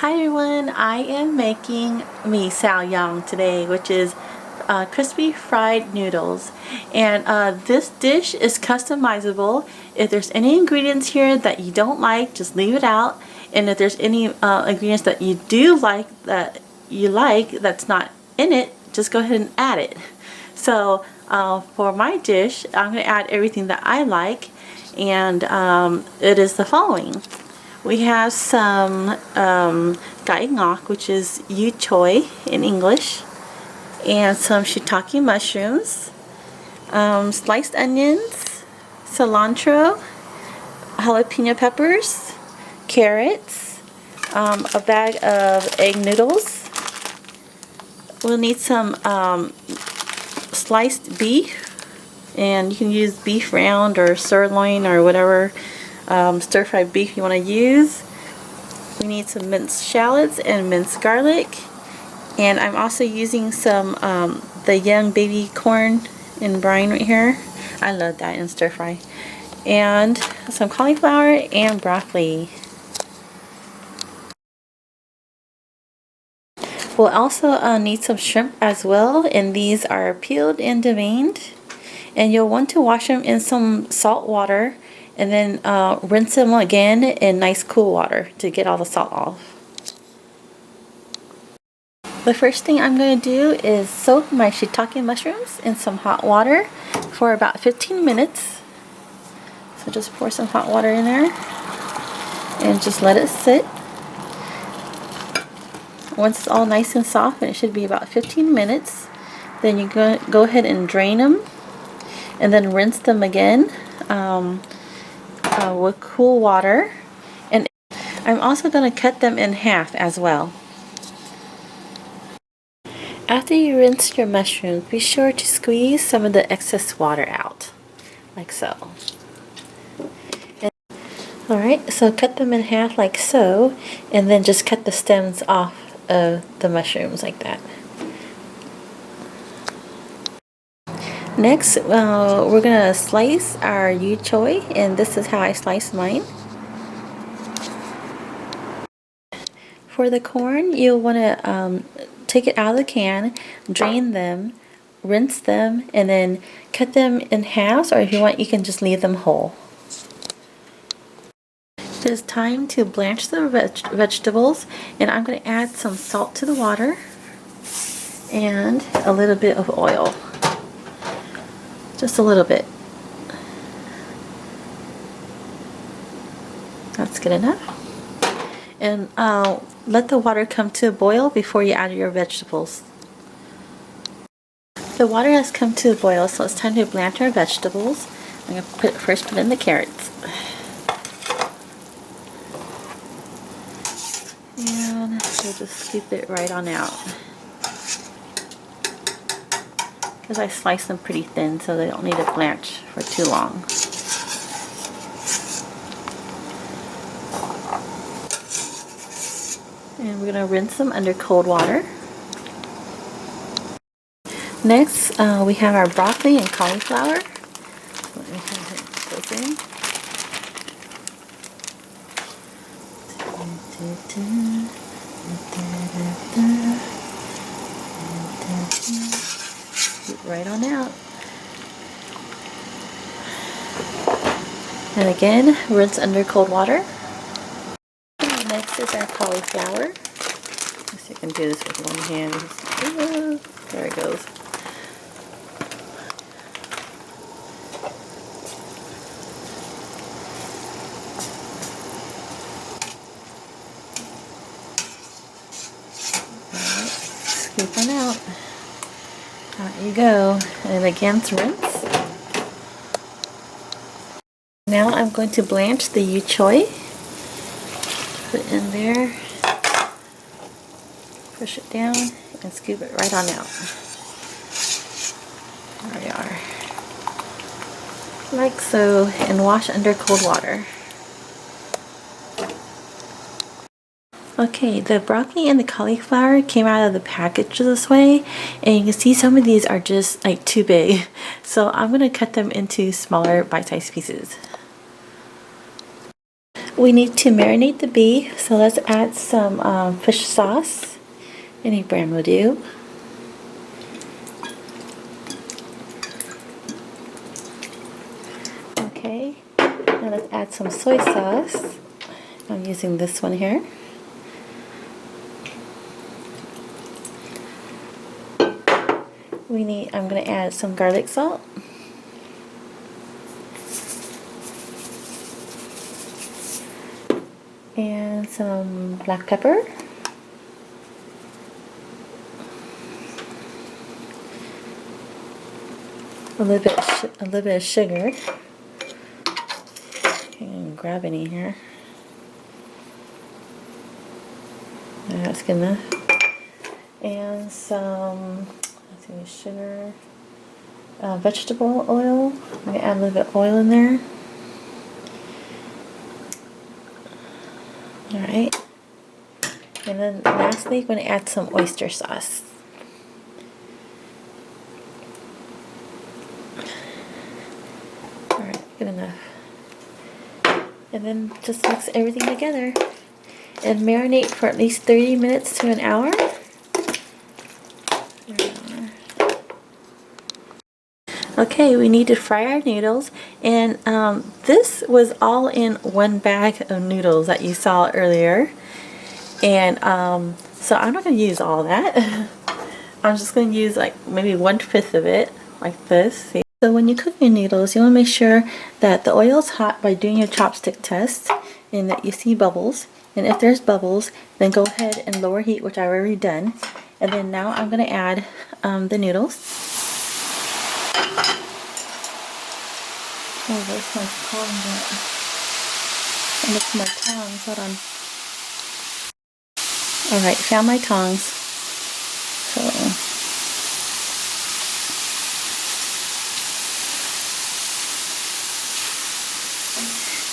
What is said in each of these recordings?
Hi everyone, I am making Chow today, which is crispy fried noodles. And this dish is customizable. If there's any ingredients here that you don't like, just leave it out. And if there's any ingredients that you do like that's not in it, just go ahead and add it. So for my dish, I'm going to add everything that I like, and it is the following. We have some gai ngok, which is yu choi in English, and some shiitake mushrooms, sliced onions, cilantro, jalapeno peppers, carrots, a bag of egg noodles. We'll need some sliced beef, and you can use beef round or sirloin or whatever stir-fried beef you want to use. We need some minced shallots and minced garlic, and I'm also using some the young baby corn in brine right here. I love that in stir-fry. And some cauliflower and broccoli. We'll also need some shrimp as well, and these are peeled and deveined, and you'll want to wash them in some salt water and then rinse them again in nice cool water to get all the salt off. The first thing I'm going to do is soak my shiitake mushrooms in some hot water for about 15 minutes. So just pour some hot water in there and just let it sit. Once it's all nice and soft, and it should be about 15 minutes, then you go ahead and drain them and then rinse them again with cool water. And I'm also going to cut them in half as well. After you rinse your mushrooms, be sure to squeeze some of the excess water out, like so. Alright, so cut them in half like so, and then just cut the stems off of the mushrooms like that. Next, we're going to slice our yu choi, and this is how I slice mine. For the corn, you'll want to take it out of the can, drain them, rinse them, and then cut them in halves, or if you want, you can just leave them whole. It is time to blanch the vegetables, and I'm going to add some salt to the water and a little bit of oil. Just a little bit. That's good enough. And let the water come to a boil before you add your vegetables. The water has come to a boil, so it's time to blanch our vegetables. I'm going to first put in the carrots. And we'll just scoop it right on out. Because I slice them pretty thin, so they don't need to blanch for too long. And we're going to rinse them under cold water. Next, we have our broccoli and cauliflower. Let me put those in. Right on out. And again, rinse under cold water. And next is our cauliflower. Let's see if I can do this with one hand. There it goes. Alright, scoop one out. There you go. And again, rinse. Now I'm going to blanch the yu choi. Put it in there. Push it down and scoop it right on out. There we are. Like so, and wash under cold water. Okay, the broccoli and the cauliflower came out of the package this way, and you can see some of these are just like too big. So I'm going to cut them into smaller bite-sized pieces. we need to marinate the beef, so let's add some fish sauce. Any brand will do. Okay, now let's add some soy sauce. I'm using this one here. I'm going to add some garlic salt. And some black pepper. A little bit of sugar. And grab any here. That's good enough. And some, let's see, sugar, vegetable oil. I'm going to add a little bit of oil in there. Alright. And then lastly, I'm going to add some oyster sauce. Alright, good enough. And then just mix everything together and marinate for at least 30 minutes to an hour. Okay, we need to fry our noodles, and this was all in one bag of noodles that you saw earlier. And so I'm not going to use all that. I'm just going to use like maybe 1/5 of it, like this. See? So when you cook your noodles, you want to make sure that the oil is hot by doing your chopstick test and that you see bubbles. And if there's bubbles, then go ahead and lower heat, which I've already done. And then now I'm going to add the noodles. Oh, where's my tongs at? I look for my tongs. Hold on. Alright, found my tongs. So,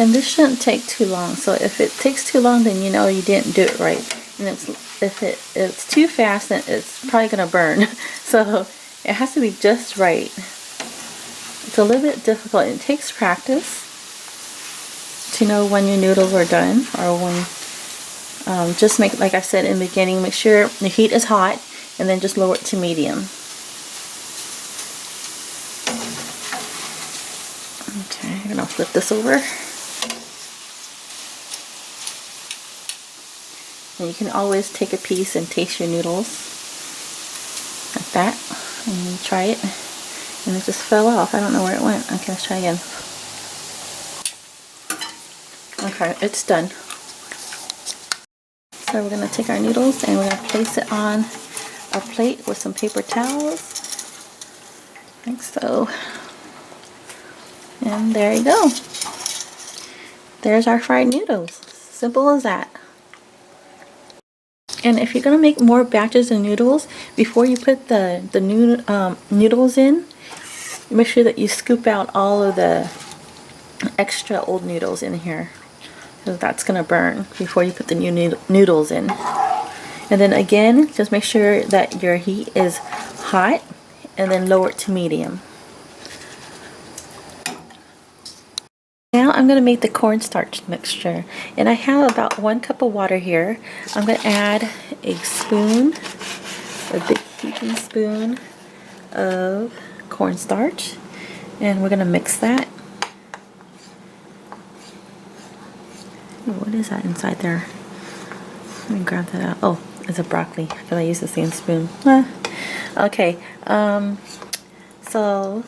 and this shouldn't take too long. So if it takes too long, then you know you didn't do it right. And if it's too fast, then it's probably gonna burn. So it has to be just right. It's a little bit difficult. It takes practice to know when your noodles are done, or when. Just make, like I said in the beginning, make sure the heat is hot, and then just lower it to medium. Okay, I'm gonna flip this over. And you can always take a piece and taste your noodles like that, and try it. And it just fell off. I don't know where it went. Okay, let's try again. Okay, it's done. So we're going to take our noodles and we're going to place it on a plate with some paper towels, like so. And there you go. There's our fried noodles. Simple as that. And if you're going to make more batches of noodles, before you put the noodles in, make sure that you scoop out all of the extra old noodles in here. So that's going to burn before you put the new noodles in. And then again, just make sure that your heat is hot, and then lower it to medium. Now I'm going to make the cornstarch mixture, and I have about 1 cup of water here. I'm going to add a big heaping spoon of cornstarch, and we're going to mix that. What is that inside there? Let me grab that out. Oh, it's a broccoli, because I use the same spoon. Okay, so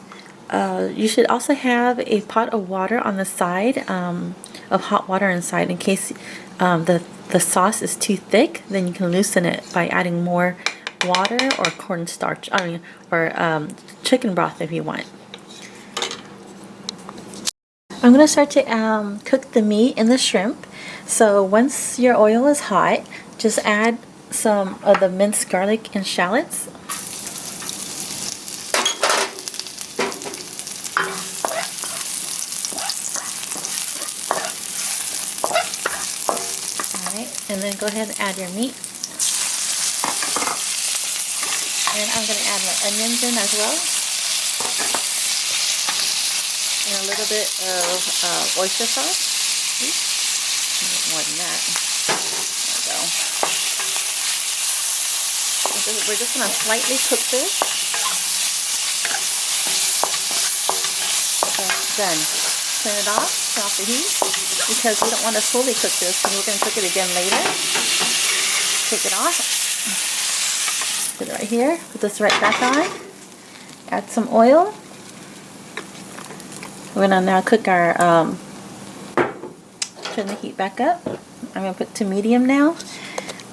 you should also have a pot of water on the side, of hot water inside, in case the sauce is too thick. Then you can loosen it by adding more water or cornstarch, or chicken broth if you want. I'm going to start to cook the meat and the shrimp. So once your oil is hot, just add some of the minced garlic and shallots. Alright, and then go ahead and add your meat. And I'm going to add my onions in as well. And a little bit of oyster sauce. more than that. There we go. We're just going to slightly cook this. Okay, done. Turn it off, turn off the heat, because we don't want to fully cook this, and we're going to cook it again later. Take it off. Put it right here. Put this right back on. Add some oil. We're going to now cook our, turn the heat back up. I'm going to put to medium now.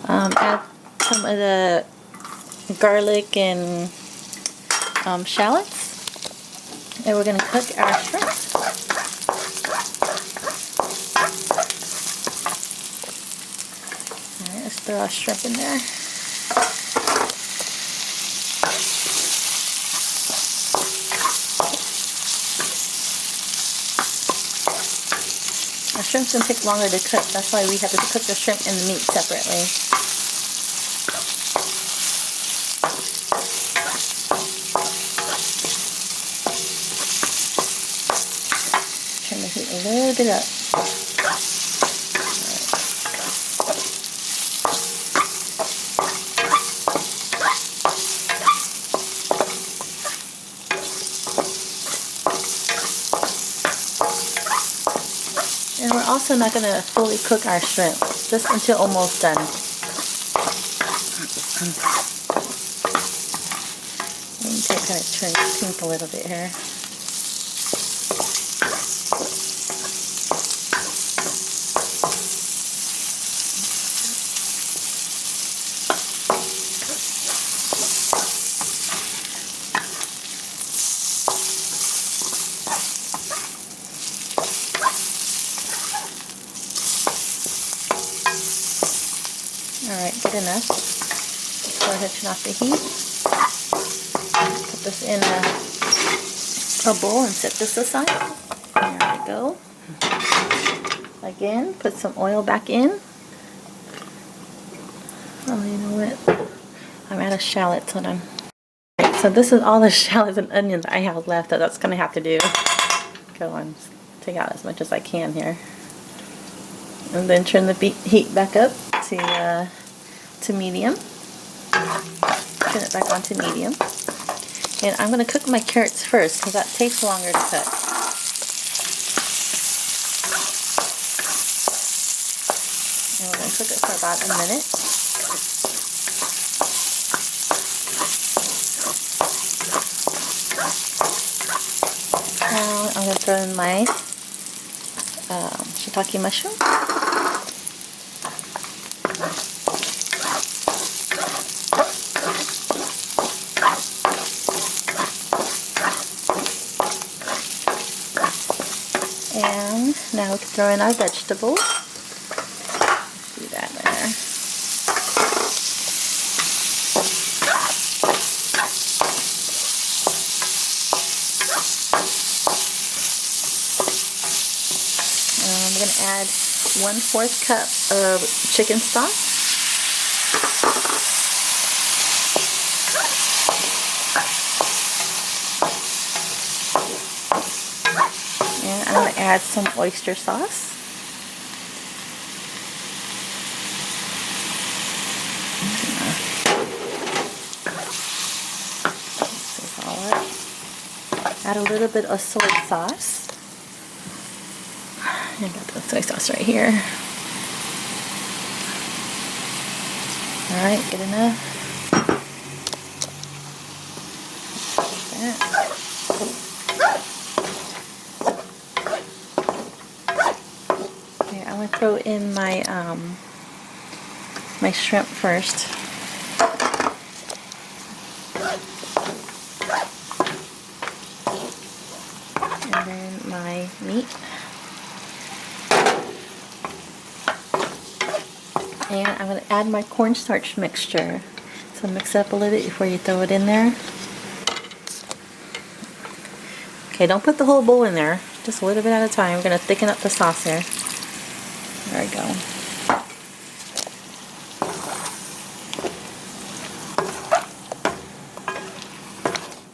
Add some of the garlic and shallots. And we're going to cook our shrimp. Alright, let's throw our shrimp in there. Our shrimp's going to take longer to cook. That's why we have to cook the shrimp and the meat separately. Turn the heat a little bit up. And we're also not going to fully cook our shrimp, just until almost done. You can kind of turn it pink a little bit here. Alright, good enough. Let's go ahead and turn off the heat. Put this in a bowl and set this aside. There we go. Again, put some oil back in. Oh, you know what? I'm out of shallots. Hold on. Alright, so this is all the shallots and onions I have left that that's going to have to do. Go on, take out as much as I can here. And then turn the heat back up to medium. Turn it back on to medium. And I'm going to cook my carrots first because that takes longer to cook. And we're going to cook it for about a minute. Now I'm going to throw in my shiitake mushroom. And now we can throw in our vegetables. Let's do that there. I'm going to add 1/4 cup of chicken stock. And I'm going to add some oyster sauce. Add a little bit of soy sauce. I got the soy sauce right here. Alright, good enough. Like that. Okay, I'm going to throw in my my shrimp first. And then my meat. And I'm going to add my cornstarch mixture. So mix it up a little bit before you throw it in there. Okay, don't put the whole bowl in there. Just a little bit at a time. We're going to thicken up the sauce here. There we go.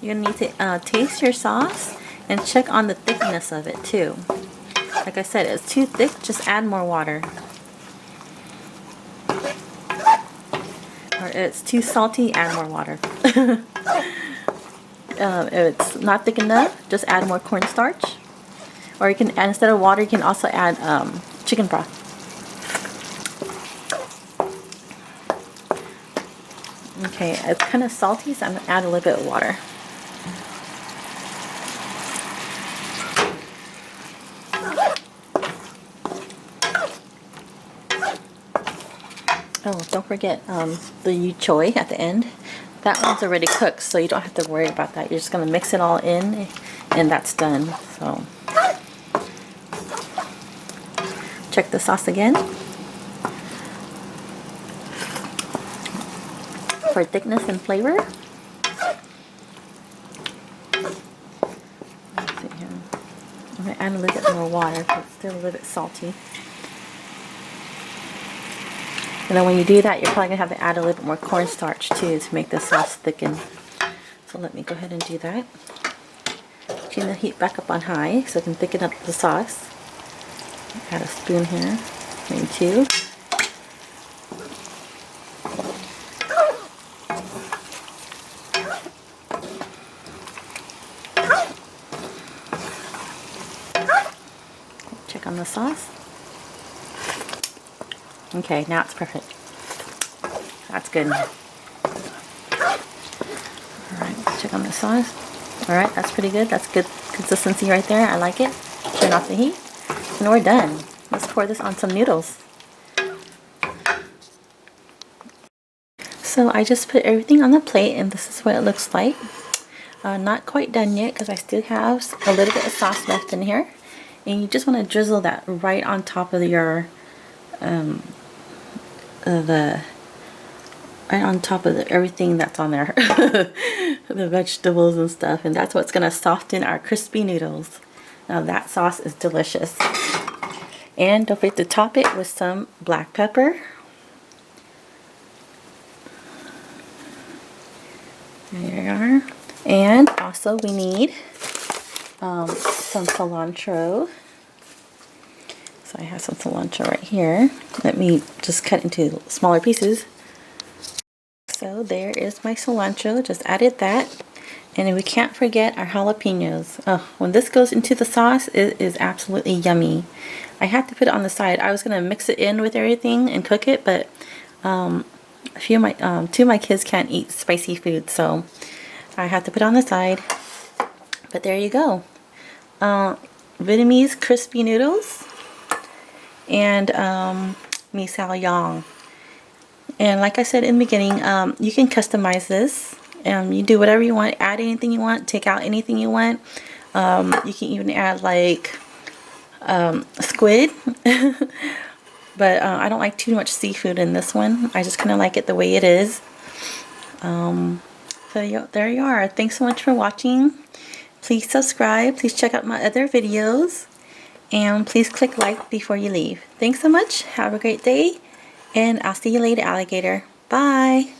You're going to need to taste your sauce and check on the thickness of it too. Like I said, it's too thick, just add more water. Or if it's too salty, add more water. If it's not thick enough, just add more cornstarch. Or you can add, instead of water, you can also add chicken broth. Okay, it's kind of salty, so I'm going to add a little bit of water. Oh, don't forget the choy at the end. That one's already cooked, so you don't have to worry about that. You're just going to mix it all in, and that's done. So, check the sauce again. For thickness and flavor. Let's see here. I'm going to add a little bit more water because it's still a little bit salty. And then when you do that, you're probably going to have to add a little bit more cornstarch too to make the sauce thicken. So let me go ahead and do that. Turn the heat back up on high so I can thicken up the sauce. Add a spoon here, maybe two. Check on the sauce. Okay, now it's perfect. That's good. Alright, check on the sauce. Alright, that's pretty good. That's good consistency right there. I like it. Turn off the heat. And we're done. Let's pour this on some noodles. So I just put everything on the plate, and this is what it looks like. Not quite done yet because I still have a little bit of sauce left in here. And you just want to drizzle that right on top of your everything that's on there. The vegetables and stuff, and that's what's going to soften our crispy noodles. Now that sauce is delicious. And don't forget to top it with some black pepper. There you are. And also we need some cilantro. So I have some cilantro right here. Let me just cut into smaller pieces. So there is my cilantro. Just added that. And we can't forget our jalapenos. Oh, when this goes into the sauce, it is absolutely yummy. I have to put it on the side. I was going to mix it in with everything and cook it, but two of my kids can't eat spicy food, so I have to put it on the side. But there you go. Vietnamese crispy noodles and mi sao yang. And like I said in the beginning, you can customize this. You do whatever you want, add anything you want, take out anything you want. You can even add like squid. But I don't like too much seafood in this one. I just kind of like it the way it is. So there you are. Thanks so much for watching. Please subscribe. Please check out my other videos. And please click like before you leave. Thanks so much. Have a great day. And I'll see you later, alligator. Bye.